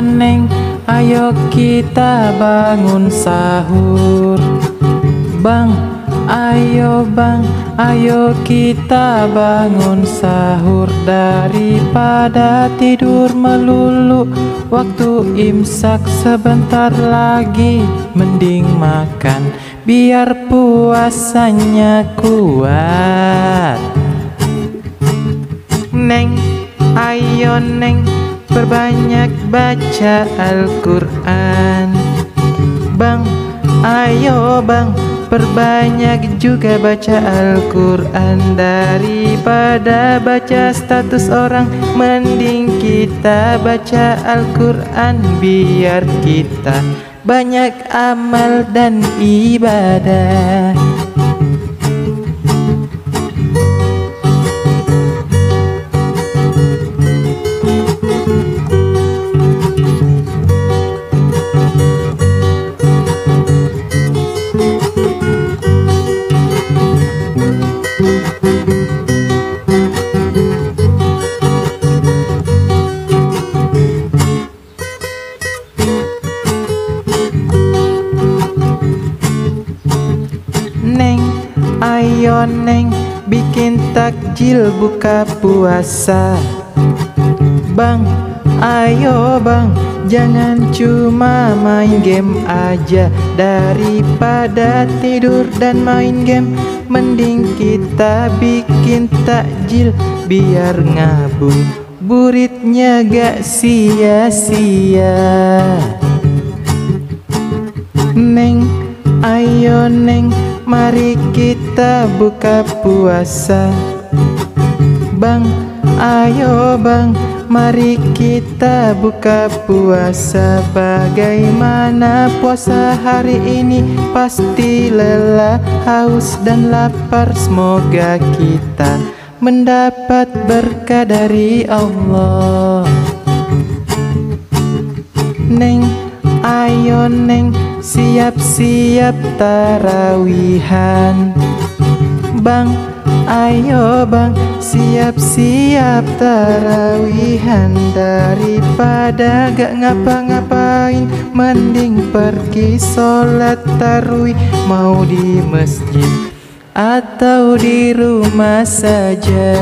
Neng, ayo kita bangun sahur. Bang, ayo kita bangun sahur. Daripada tidur melulu waktu imsak sebentar lagi, mending makan biar puasanya kuat. Neng, ayo Neng, perbanyak baca Al-Quran. Bang, ayo Bang, perbanyak juga baca Al-Quran. Daripada baca status orang, mending kita baca Al-Quran. Biar kita banyak amal dan ibadah. Neng, ayo Neng, bikin takjil buka puasa. Bang, ayo Bang, jangan cuma main game aja. Daripada tidur dan main game, mending kita bikin takjil biar ngabuburitnya gak sia-sia. Neng, ayo Neng, mari kita buka puasa. Bang, ayo Bang, mari kita buka puasa. Bagaimana puasa hari ini? Pasti lelah, haus dan lapar. Semoga kita mendapat berkah dari Allah. Neng, ayo Neng, siap-siap tarawihan. Bang, ayo Bang, siap-siap tarawihan. Daripada gak ngapa-ngapain, mending pergi sholat tarawih. Mau di masjid atau di rumah saja.